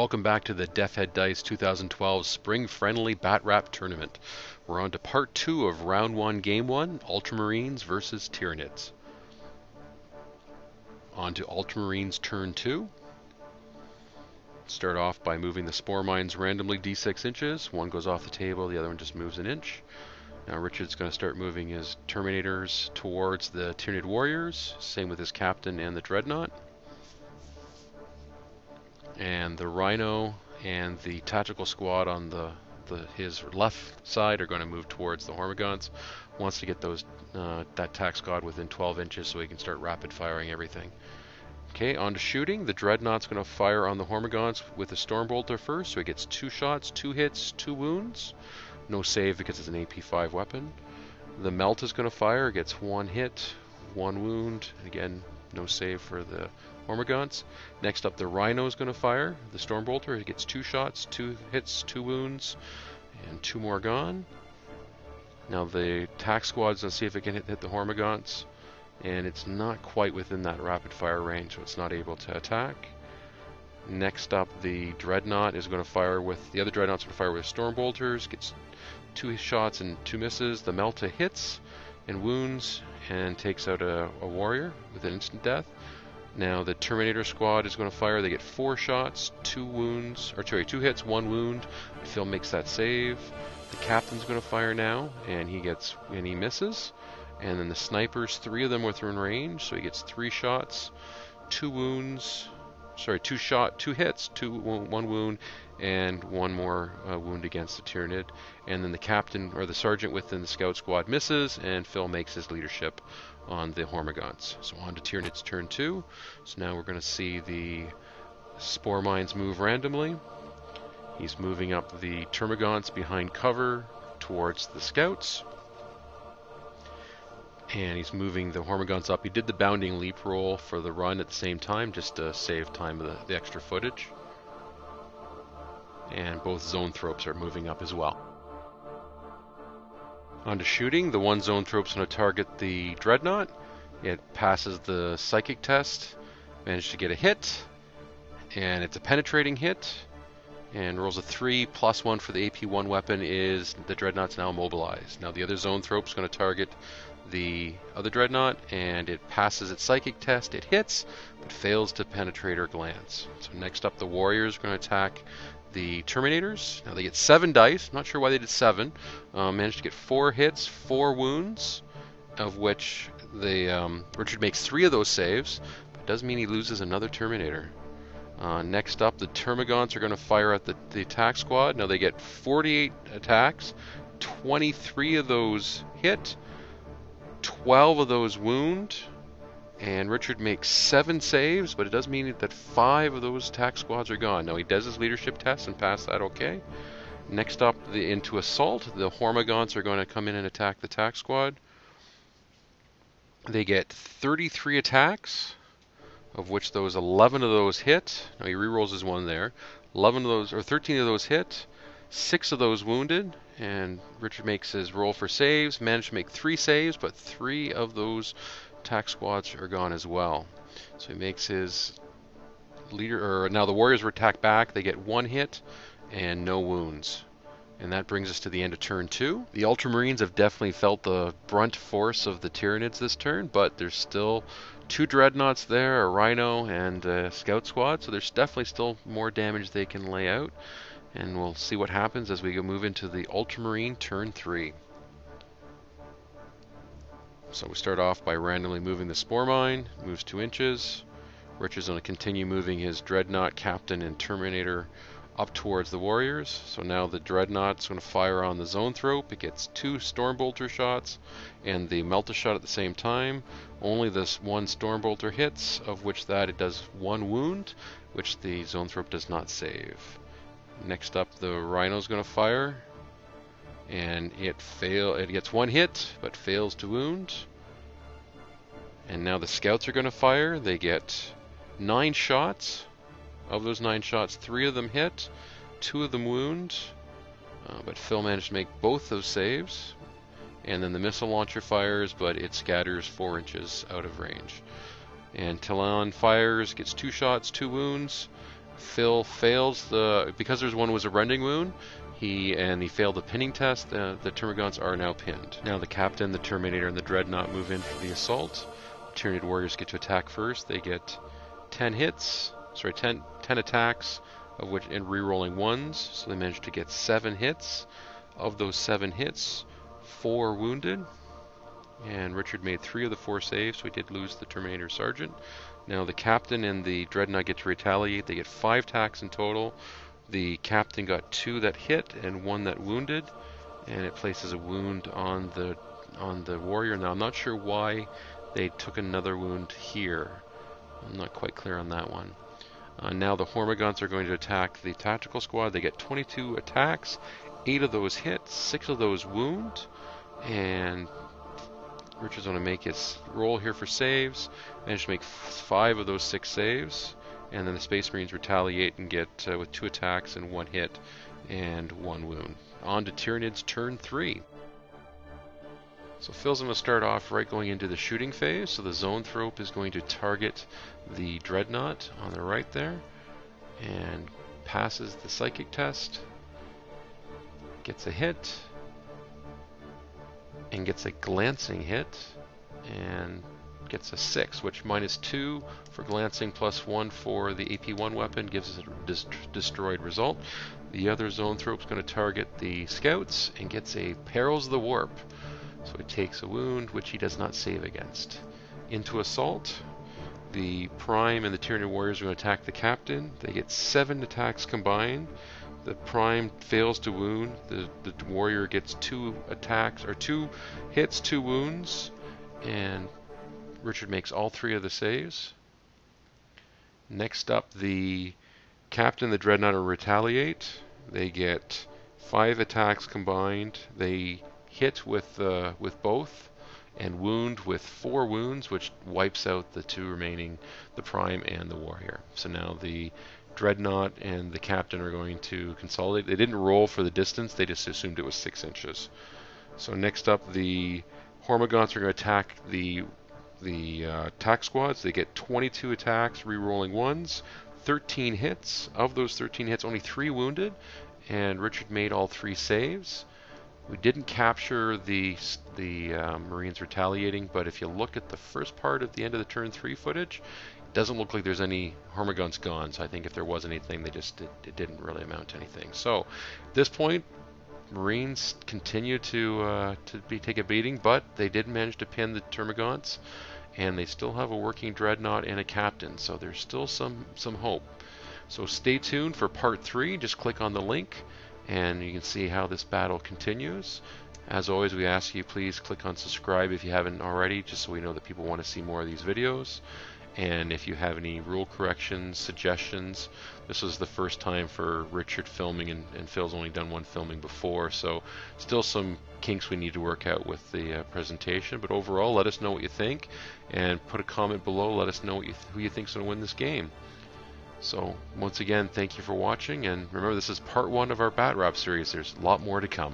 Welcome back to the Deff Head Dice 2012 Spring Friendly BatRep Tournament. We're on to Part 2 of Round 1, Game 1, Ultramarines versus Tyranids. On to Ultramarines Turn 2. Start off by moving the Spore Mines randomly d6 inches. One goes off the table, the other one just moves an inch. Now Richard's going to start moving his Terminators towards the Tyranid Warriors. Same with his Captain and the Dreadnought. And the Rhino and the Tactical Squad on his left side are going to move towards the Hormagaunts. Wants to get those that Tac Squad within 12 inches so he can start rapid firing everything. Okay, on to shooting. The Dreadnought's going to fire on the Hormagaunts with a Stormbolter first, so he gets 2 shots, 2 hits, 2 wounds. No save because it's an AP5 weapon. The Melt is going to fire, gets 1 hit, 1 wound. Again, no save for the Hormagaunts. Next up, the Rhino is going to fire the Stormbolter. He gets 2 shots, 2 hits, 2 wounds, and 2 more gone. Now the Tac Squad's going to see if it can hit the Hormagaunts, and it's not quite within that rapid fire range, so it's not able to attack. Next up, the Dreadnought is going to fire with the other Dreadnought's going to fire with Stormbolters. Gets 2 shots and 2 misses. The Melta hits and wounds and takes out a warrior with an instant death. Now the Terminator Squad is going to fire. They get 4 shots, 2 wounds, or sorry, 2 hits, 1 wound. Phil makes that save. The Captain's going to fire now, and he misses. And then the Snipers, 3 of them within range, so he gets 3 shots, 2 wounds. Sorry, 2 hits, 1 wound, and 1 more wound against the Tyranid. And then the Captain or the Sergeant within the Scout Squad misses, and Phil makes his leadership on the Hormagaunts. So on to Tyranid's turn 2. So now we're going to see the Spore Mines move randomly. He's moving up the Termagants behind cover towards the Scouts. And he's moving the Hormagaunts up. He did the bounding leap roll for the run at the same time, just to save time of the extra footage. And both Zoanthropes are moving up as well. On to shooting. The one Zoanthrope's going to target the Dreadnought. It passes the Psychic test, managed to get a hit, and it's a penetrating hit, and rolls a 3 plus 1 for the AP1 weapon. Is the Dreadnought's now immobilized. Now the other Zoanthrope's going to target the other Dreadnought, and it passes its Psychic test. It hits, but fails to penetrate or glance. So next up, the Warriors are going to attack the Terminators. Now they get 7 dice. Not sure why they did 7. Managed to get 4 hits, 4 wounds, of which Richard makes 3 of those saves, but it does mean he loses another Terminator. Next up, the Termagants are going to fire at the attack squad. Now they get 48 attacks, 23 of those hit, 12 of those wound, and Richard makes 7 saves, but it does mean that 5 of those attack squads are gone. Now he does his leadership test and passed that okay. Next up, into assault, the Hormagaunts are going to come in and attack the attack squad. They get 33 attacks, of which 11 of those hit. Now he rerolls his 1 there. 13 of those hit, 6 of those wounded, and Richard makes his roll for saves. Managed to make 3 saves, but 3 of those attack squads are gone as well. So he makes his leader. Now the Warriors were attacked back. They get 1 hit and no wounds. And that brings us to the end of turn 2. The Ultramarines have definitely felt the brunt force of the Tyranids this turn, but there's still 2 Dreadnoughts there, a Rhino and a Scout Squad, so there's definitely still more damage they can lay out. And we'll see what happens as we move into the Ultramarine turn 3. So we start off by randomly moving the Spore Mine, moves 2 inches. Richard's going to continue moving his Dreadnought, Captain, and Terminator up towards the Warriors. So now the Dreadnought's going to fire on the Zoanthrope. It gets 2 Stormbolter shots and the Melta shot at the same time. Only this 1 Stormbolter hits, of which it does 1 wound, which the Zoanthrope does not save. Next up, the Rhino's going to fire, and it gets 1 hit, but fails to wound. And now the Scouts are going to fire. They get 9 shots. Of those 9 shots, 3 of them hit, 2 of them wound, but Phil managed to make both those saves. And then the missile launcher fires, but it scatters 4 inches out of range. And Talon fires, gets 2 shots, 2 wounds, Phil fails because there's one was a rending wound. He failed the pinning test. The Termagants are now pinned. Now the Captain, the Terminator, and the Dreadnought move in for the assault. Tyranid warriors get to attack first. They get 10 attacks, of which in re-rolling ones. So they managed to get 7 hits. Of those 7 hits, 4 wounded. And Richard made 3 of the 4 saves, so he did lose the Terminator Sergeant. Now the Captain and the Dreadnought get to retaliate. They get 5 attacks in total. The Captain got 2 that hit and 1 that wounded, and it places a wound on the warrior. Now I'm not sure why they took another wound here. I'm not quite clear on that one. Now the Hormagaunts are going to attack the tactical squad. They get 22 attacks, 8 of those hit, 6 of those wound, and Richard's going to make his roll here for saves. Managed to make 5 of those 6 saves, and then the Space Marines retaliate and get with 2 attacks and 1 hit and 1 wound. On to Tyranid's turn 3. So Phil's going to start off right going into the shooting phase. So the Zoanthrope is going to target the Dreadnought on the right there, and passes the psychic test, gets a hit, and gets a glancing hit, and gets a 6, which -2 for glancing plus 1 for the AP1 weapon gives us a destroyed result. The other Zoanthrope is going to target the scouts and gets a Perils of the Warp. So it takes a wound, which he does not save against. Into assault, the Prime and the Tyranid warriors are going to attack the Captain. They get 7 attacks combined. The Prime fails to wound. The warrior gets 2 attacks, or 2 hits, 2 wounds, and Richard makes all 3 of the saves. Next up, the Captain and the Dreadnought will retaliate. They get 5 attacks combined. They hit with both, and wound with 4 wounds, which wipes out the 2 remaining, the Prime and the Warrior. So now the Dreadnought and the Captain are going to consolidate. They didn't roll for the distance, they just assumed it was 6 inches. So next up, the Hormagaunts are going to attack the attack squads. They get 22 attacks, re-rolling ones, 13 hits. Of those 13 hits, only 3 wounded, and Richard made all 3 saves. We didn't capture the Marines retaliating, but if you look at the first part of the end of the turn 3 footage, it doesn't look like there's any Hormagaunts gone. So I think if there was anything, it didn't really amount to anything. So at this point, Marines continue to take a beating, but they did manage to pin the Termagants, and they still have a working Dreadnought and a Captain. So there's still some hope. So stay tuned for part 3. Just click on the link, and you can see how this battle continues. As always, we ask you please click on subscribe if you haven't already, just so we know that people want to see more of these videos. And if you have any rule corrections, suggestions, this was the first time for Richard filming, and Phil's only done 1 filming before, so still some kinks we need to work out with the presentation. But overall, let us know what you think, and put a comment below. Let us know who you think's going to win this game. So once again, thank you for watching, and remember, this is part 1 of our BatRep series. There's a lot more to come.